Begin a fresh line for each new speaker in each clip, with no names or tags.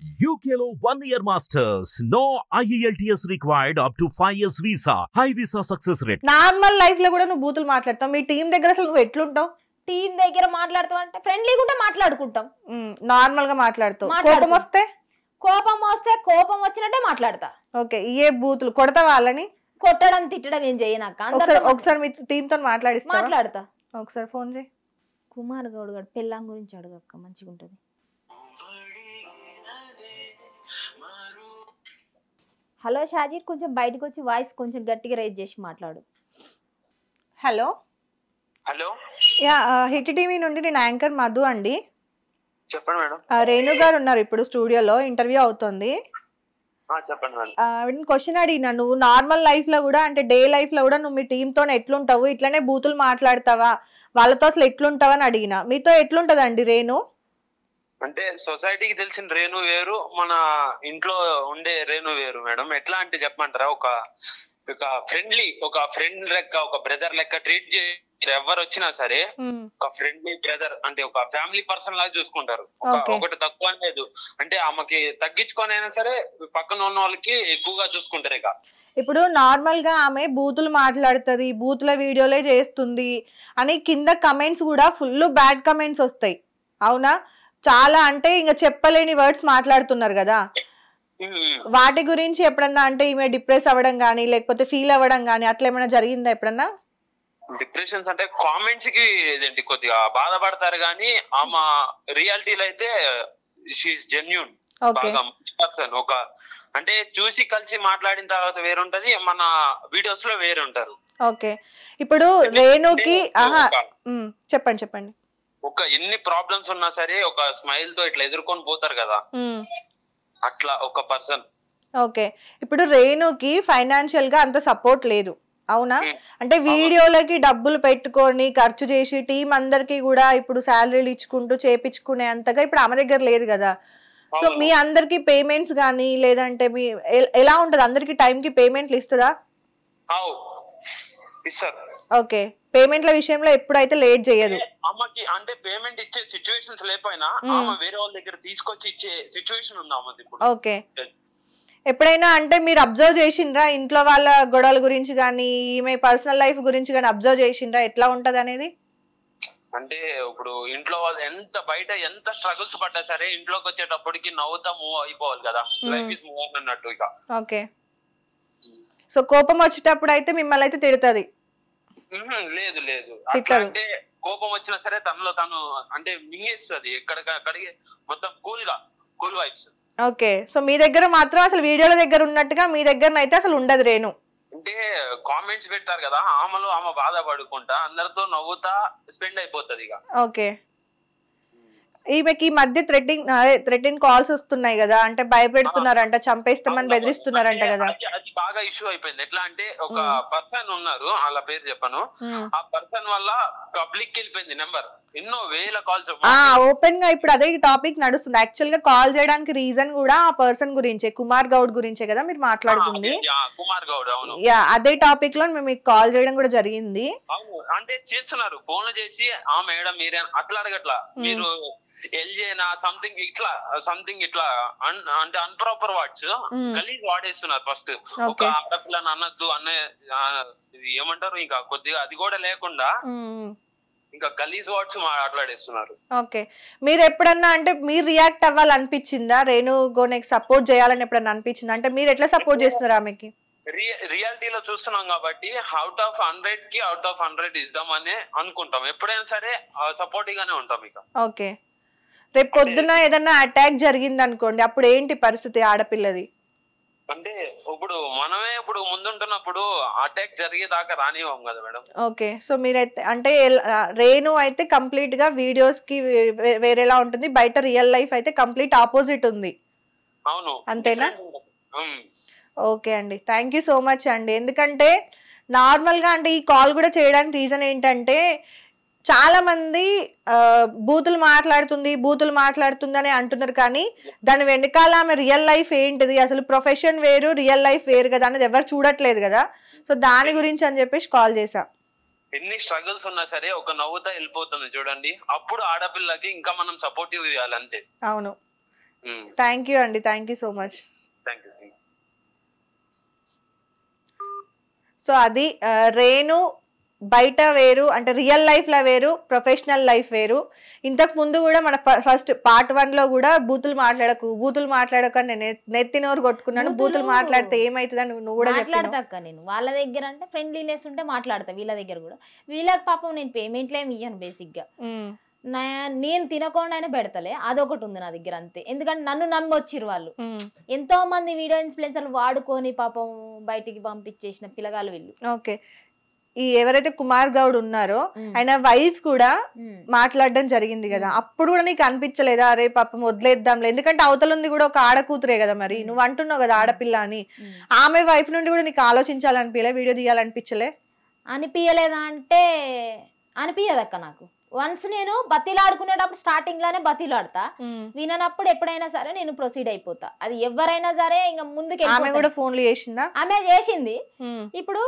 UKLO 1 year masters. No IELTS required up to 5 years visa. High visa success rate.
Normal life లో కూడా నువ్వు బూతులు మాట్లాడతావు. మీ team దగ్గర అసలు నువ్వు ఎట్లుంటావు?
టీం దగ్గర మాట్లాడుతావు అంటే ఫ్రెండ్లీగా ఉంటే మాట్లాడుకుంటాం.
నార్మల్ గా మాట్లాడుతావు. కోపం వస్తే
కోపం వచ్చినట్టే మాట్లాడతా.
ఓకే, ఏ బూతులు కొడతా వాళ్ళని?
కొట్టడం తిట్టడం ఏం చేయనాక
ఒకసారి మీ టీం తో
మాట్లాడతా.
ఒకసారి ఫోన్ చేయి.
కుమార్ గౌడ్ గారు పెళ్ళాం గురించి అడగక్క, మంచిగా ఉంటది. హలో షాజీర్, కొంచెం బయటకు వచ్చి వాయిస్ కొంచెం గట్టిగా రైజ్ చేసి మాట్లాడు.
Hello
hello,
yeah, hit TV నుండి నేను యాంకర్ మధు అండి.
చెప్పండి మేడం.
రేణు గారు ఉన్నారు ఇప్పుడు స్టూడియోలో, ఇంటర్వ్యూ అవుతుంది.
చెప్పండి మేడం.
క్వశ్చన్ అడిగినా, నువ్వు నార్మల్ లైఫ్ లో కూడా అంటే డే లైఫ్ లో కూడా నువ్వు మీ టీమ్ తో ఎట్లుంటావు, ఇట్లనే బూతులు మాట్లాడతావా, వాళ్ళతో అసలు ఎట్లుంటావా అని అడిగినా. మీతో ఎట్లుంటదండి రేణు?
అంటే సొసైటీకి తెలిసిన రేణు వేరు, మన ఇంట్లో ఉండే రేణు వేరు మేడం. ఎట్లా అంటే చెప్పమంటారా, ఒక ఫ్రెండ్ లెక్క, ఒక బ్రదర్ లెక్క ట్రీట్ చేసి ఎవరు వచ్చినా సరే ఒక ఫ్రెండ్లీ బ్రదర్ అంటే ఒక ఫ్యామిలీ పర్సన్ లాగా చూసుకుంటారు. ఒకటి తక్కువ లేదు అంటే ఆమెకి తగ్గించుకొని అయినా సరే పక్కన ఉన్న వాళ్ళకి ఎక్కువగా చూసుకుంటారు. ఇక
ఇప్పుడు నార్మల్ గా ఆమె బూతులు మాట్లాడుతుంది, బూతుల వీడియోలే చేస్తుంది అని కింద కమెంట్స్ కూడా ఫుల్ బ్యాడ్ కమెంట్స్ వస్తాయి. అవునా? చాలా అంటే ఇంకా చెప్పలేని వర్డ్స్ మాట్లాడుతున్నారు కదా. వాటి గురించి ఎప్పుడన్నా అంటే ఈమె డిప్రెస్ అవ్వడం గానీ లేకపోతే ఫీల్ అవ్వడం గానీ అట్లా ఏమైనా జరిగిందా ఎప్పుడన్నా?
డిప్రెషన్స్ అంటే కామెంట్స్ కి ఇదేంటి కొద్దిగా బాధపడతారు కానీ ఆమె రియాలిటీలో అయితే షీఈస్ జెన్యూన్, బాగా మంచి పర్సన్. ఒక అంటే చూసి కలిసి మాట్లాడిన తర్వాత వేరుంటది, మన వీడియోస్ లో వేరే ఉంటారు.
ఓకే, ఇప్పుడు రేణుకి చెప్పండి.
ఒక ఎన్ని ప్రాబ్లమ్స్ ఉన్నా సరే ఒక స్మైల్ తో ఇట్లా ఎదుర్కొని పోతారు కదా, అట్లా ఒక పర్సన్.
ఓకే, ఇప్పుడు రేణుకి ఫైనాన్షియల్ గా అంత సపోర్ట్ లేదు, అవునా? అంటే వీడియోలకి డబ్బులు పెట్టుకొని ఖర్చు చేసి టీం అందరికి కూడా ఇప్పుడు శాలరీలు ఇచ్చుకుంటూ చేపించుకునే అంతగా ఇప్పుడు ఆమె దగ్గర లేదు కదా. సో మీ అందరికి పేమెంట్స్ గానీ లేదంటే మీ ఎలా ఉంటది? అందరికి టైం కి పేమెంట్లు ఇస్తుందా? ఓకే, పేమెంట్ల విషయంలో ఎప్పుడైతే లేట్ చేయదు.
అమ్మకి అంటే పేమెంట్ ఇచ్చే సిచ్యువేషన్స్ లేకపోయినా ఆమె వేరే వాళ్ళ దగ్గర తీసుకొచ్చి ఇచ్చే సిచ్యువేషన్ ఉంది అమ్మది ఇప్పుడు.
ఓకే, ఎప్పుడైనా అంటే మీరు అబ్జర్వ్ చేసిండ్రా ఇంట్లో వాళ్ళ గొడవల గురించి కానీ ఈమె పర్సనల్ లైఫ్ గురించి కానీ అబ్జర్వ్ చేసిండ్రా ఎట్లా ఉంటది అనేది?
అంటే ఇప్పుడు ఇంట్లో వాళ్ళు బయట ఎంత స్ట్రగుల్స్ పడ్డా సరే ఇంట్లోకి వచ్చేటప్పటికి నవ్వుతా మూవ్ అయిపోవాలి కదా, లైఫ్ ఇస్ మూవ్ ఆన్ అన్నట్టు. ఇక ఓకే,
సో కోపం వచ్చేటప్పుడు అయితే మిమ్మల్ని అయితే తిడుతుంది?
లేదు అంటే కోపం వచ్చినా సరే తనలో తను అంటే మింగేస్తుంది, ఎక్కడికి మొత్తం కూల్ వైబ్స్.
ఓకే, సో మీ దగ్గర మాత్రం అసలు వీడియోల దగ్గర ఉన్నట్టుగా మీ దగ్గర అయితే అసలు ఉండదు రేణు.
అంటే కామెంట్స్ పెడతారు కదా, ఆమెలో ఆమె బాధపడుకుంటా అందరితో నవ్వుతా స్పెండ్ అయిపోతుంది ఇక.
ఓకే, ఈమెకి ఈ మధ్య థ్రెటింగ్ కాల్స్ వస్తున్నాయి కదా, అంటే భయపెడుతున్నారంట, చంపేస్తామని బెదిరిస్తున్నారంట కదా.
అది బాగా ఇష్యూ అయిపోయింది. ఎట్లా అంటే ఒక పర్సన్ ఉన్నారు, వాళ్ళ పేరు చెప్పను, ఆ పర్సన్ వల్ల పబ్లిక్ వెళ్ళిపోయింది నెంబర్, ఎన్నో వేల కాల్స్
ఓపెన్ గా. ఇప్పుడు అదే టాపిక్ నడుస్తుంది. యాక్చువల్ గా కాల్ చేయడానికి రీజన్ కూడా ఆ పర్సన్ గురించే, కుమార్ గౌడ్ గురించే కదా మీరు మాట్లాడుతుంది.
కుమార్ గౌడ్, అవును.
అదే టాపిక్ లో మేము కాల్ చేయడం కూడా జరిగింది.
అవును, అంటే చేస్తున్నారు ఫోన్లు చేసి, మేడం మీరే అట్లా అడగట్లా, మీరు ఎల్జేనా సంథింగ్ ఇట్లా అంటే అన్ప్రాపర్ వర్డ్స్ గలీజ్ వాడేస్తున్నారు. ఫస్ట్ ఒక ఆడపిల్లని అనద్దు అన్న ఏమంటారు, ఇంకా కొద్దిగా అది కూడా లేకుండా ఇంకా గలీజ్ వర్డ్స్ మాట్లాడేస్తున్నారు.
ఓకే, మీరు ఎప్పుడన్నా అంటే మీరు రియాక్ట్ అవ్వాలనిపించిందా? రేణు గోనెకి సపోర్ట్ చేయాలని ఎప్పుడన్నా అనిపించిందా? అంటే మీరు ఎట్లా సపోర్ట్ చేస్తున్నారు ఆమెకి?
రియాలిటీలో చూస్తున్నాం కాబట్టి అవుట్ ఆఫ్ 100 కి అవుట్ ఆఫ్ 100 ఇద్దామని అనుకుంటాం. ఎప్పుడైనా సరే సపోర్టివ్ గానే ఉంటాం ఇక.
ఓకే, రేపు పొద్దున ఏదన్నా అటాక్ జరిగింది అనుకోండి, అప్పుడు ఏంటి పరిస్థితి ఆడపిల్లది?
అంటే మనమే ముందుంటున్నప్పుడు అటాక్ జరిగేదాకా రానివ్వం కదా మేడం.
ఓకే, సో మీరైతే అంటే రేణు అయితే కంప్లీట్ గా వీడియోస్ కి వేరేలా ఉంటుంది, బయట రియల్ లైఫ్ అయితే కంప్లీట్ ఆపోజిట్ ఉంది.
అవును,
అంతేనా? ఓకే అండి, థ్యాంక్ యూ సో మచ్ అండి. ఎందుకంటే నార్మల్ గా అంటే ఈ కాల్ కూడా చేయడానికి రీజన్ ఏంటంటే చాలా మంది బూతులు మాట్లాడుతుంది అని అంటున్నారు, కానీ దాని వెనకాల ఆమె రియల్ లైఫ్ ఏంటిది, అసలు ప్రొఫెషన్ వేరు రియల్ లైఫ్ వేరు కదా అనేది ఎవరు చూడట్లేదు కదా. సో దాని గురించి అని చెప్పేసి కాల్ చేసా.
ఎన్ని స్ట్రగుల్స్ ఉన్నా సరే ఒక నవ్వుతా వెళ్ళిపోతుంది చూడండి, అప్పుడు ఆడపిల్లకి ఇంకా మనం సపోర్టివ్ ఇవ్వాలి అంతే.
అవును, థ్యాంక్ యూ అండి, thank you so much.
Thank you.
So అది రేణు బయట వేరు, అంటే రియల్ లైఫ్ లో వేరు, ప్రొఫెషనల్ లైఫ్ వేరు. ఇంతకు ముందు కూడా మన ఫస్ట్ పార్ట్ 1 లో కూడా బూతులు మాట్లాడక నేను నెత్తినోరు కొట్టుకున్నాను, బూతులు మాట్లాడితే ఏమైతుందని నువ్వు కూడా
మాట్లాడతా. నేను వాళ్ళ దగ్గర అంటే ఫ్రెండ్లీనెస్ ఉంటే మాట్లాడతా, వీళ్ళ దగ్గర కూడా. వీళ్ళకి పాపం నేను పేమెంట్లు ఏమి ఇయ్యాను బేసిక్ గా. నేను తినకుండా అయినా పెడతలే, అదొకటి ఉంది నా దగ్గర అంతే. ఎందుకంటే నన్ను నమ్మి వచ్చిరు వాళ్ళు. ఎంతో మంది వీడియో ఇన్ఫ్లుయెన్సర్లు వాడుకొని పాపం బయటికి పంపించేసిన పిల్లగాళ్ళు వీళ్ళు.
ఓకే, ఈ ఎవరైతే కుమార్ గౌడ్ ఉన్నారో ఆయన వైఫ్ కూడా మాట్లాడడం జరిగింది కదా, అప్పుడు కూడా నీకు అనిపించలేదా అరే పాపం వదిలేద్దాంలే, ఎందుకంటే అవతలుంది కూడా ఒక ఆడ కూతురే కదా, మరి నువ్వు అంటున్నావు కదా ఆడపిల్ల అని, ఆమె వైఫ్ నుండి కూడా నీకు ఆలోచించాలనిపించలే, వీడియో తీయాలనిపించలే?
అనిపించలేదా అంటే అనిపించదక్క నాకు. వన్స్ నేను బతిలాడుకునేటప్పుడు స్టార్టింగ్ లోనే బతిలాడతా, విననప్పుడు ఎప్పుడైనా సరే నేను ప్రొసీడ్ అయిపోతా. అది ఎవరైనా సరే ఇంకా ముందుకు.
ఆమె కూడా ఫోన్లు చేసిందా?
ఆమె చేసింది. ఇప్పుడు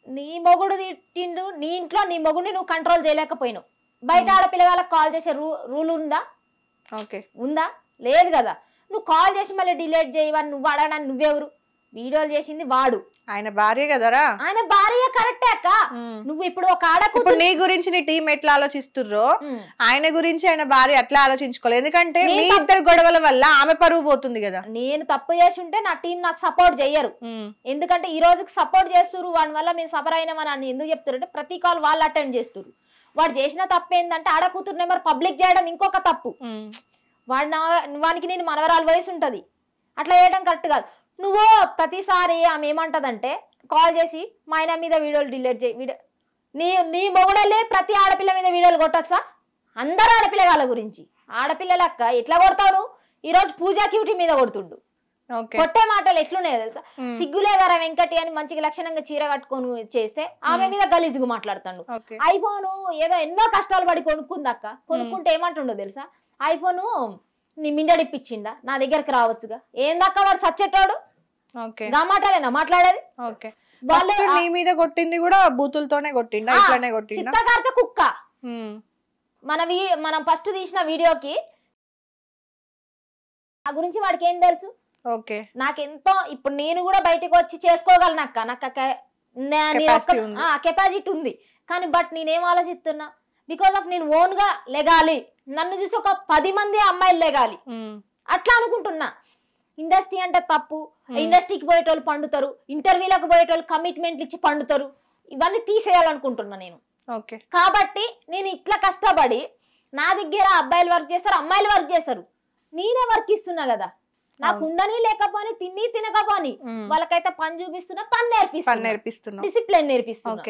నీ మొగుడు తిట్టిండు, నీ ఇంట్లో నీ మొగుడిని నువ్వు కంట్రోల్ చేయలేకపోయినావు, బయట ఆడపిల్లగాళ్ళకి కాల్ చేసే రూల్ ఉందా?
ఓకే, ఉందా?
లేదు కదా. నువ్వు కాల్ చేసి మళ్ళీ డిలీట్ చేయవని నువ్వు అడగడానికి నువ్వెవరు? వీడియోలు చేసింది వాడు,
ఆయన భార్య కదరా.
ఆయన భార్య కరెక్టే అక్క. నువ్వు ఇప్పుడు ఒక
ఇప్పుడు నీ గురించి నీ టీం ఎట్లా ఆలోచిస్తుర్రో ఆయన గురించి ఆయన భార్య అట్లా ఆలోచించుకోలేదు, ఎందుకంటే మీ ఇద్దరు గొడవల వల్ల ఆమె పరువు పోతుంది కదా.
నేను తప్పు చేసి ఉంటే నా టీం నాకు సపోర్ట్ చెయ్యరు, ఎందుకంటే ఈ రోజుకి సపోర్ట్ చేస్తున్నారు. వాడి వల్ల మేము సఫర్ అయినామని ఎందుకు చెప్తున్నారు అంటే ప్రతి కాల్ వాళ్ళు అటెండ్ చేస్తున్నారు. వాడు చేసిన తప్పు ఏంటంటే ఆడ కూతురు నెంబర్ పబ్లిక్ చేయడం ఇంకొక తప్పు. వానికి నేను మనవరాలు వయసు ఉంటది, అట్లా చేయడం కరెక్ట్ కాదు. నువ్వు ప్రతిసారి ఆమె ఏమంటదంటే కాల్ చేసి మా ఆయన మీద వీడియోలు డిలీట్ చేయి, నీ మొగుడలే ప్రతి ఆడపిల్ల మీద వీడియోలు కొట్టచ్చా? అందరు ఆడపిల్లగాళ్ళ గురించి. ఆడపిల్లలక్క ఎట్లా కొడతావు? ఈ రోజు పూజా క్యూటీ మీద కొడుతుండు. కొట్టే మాటలు ఎట్లున్నాయో తెలుసా? సిగ్గులేదారా వెంకటి అని మంచిగా లక్షణంగా చీర కట్టుకొని చేస్తే ఆమె మీద గలీజుగా మాట్లాడుతాడు. ఐఫోన్ ఏదో ఎన్నో కష్టాలు పడి కొనుక్కుందక్క, కొనుక్కుంటే ఏమంటుండో తెలుసా? ఐఫోన్ నీ మిండడిప్పించిందా, నా దగ్గరకు రావచ్చుగా. ఏందక్క వాడు సచ్చేటోడు మాటలేనా మాట్లాడేది?
నీ మీద కొట్టింది కూడా బూతులతోనే కొట్టిండా, ఇట్లానే కొట్టిండా?
చిత్తకార్త కుక్క. మనం ఫస్ట్ తీసిన వీడియోకి ఆ గురించి వాడికి ఏం తెలుసు?
ఓకే,
నాకెంతో ఇప్పుడు నేను కూడా బయటకు వచ్చి చేసుకోగలను అక్క, నాకు కెపాసిటీ ఉంది. కానీ బట్ నేనేం ఆలోచిస్తున్నా, బికాస్ ఆఫ్ నేను ఓన్ గా లెగాలి, నన్ను చూసి ఒక 10 మంది అమ్మాయిలు లెగాలి అట్లా అనుకుంటున్నా. ఇండస్ట్రీ అంటే తప్పు, ఇండస్ట్రీకి పోయేటోళ్ళు పండుతారు, ఇంటర్వ్యూలకు పోయేటోళ్ళు కమిట్మెంట్లు ఇచ్చి పండుతారు, ఇవన్నీ తీసేయాలనుకుంటున్నా నేను. కాబట్టి నేను ఇట్లా కష్టపడి నా దగ్గర అబ్బాయిలు వర్క్ చేస్తారు, అమ్మాయిలు వర్క్ చేస్తారు, నేనే వర్క్ ఇస్తున్నా కదా. నాకు ఉండని లేకపోని తిని తినకపోని వాళ్ళకైతే పని చూపిస్తున్నా, పని నేర్పిస్తున్నా, డిసిప్లిన్ నేర్పిస్తున్నా.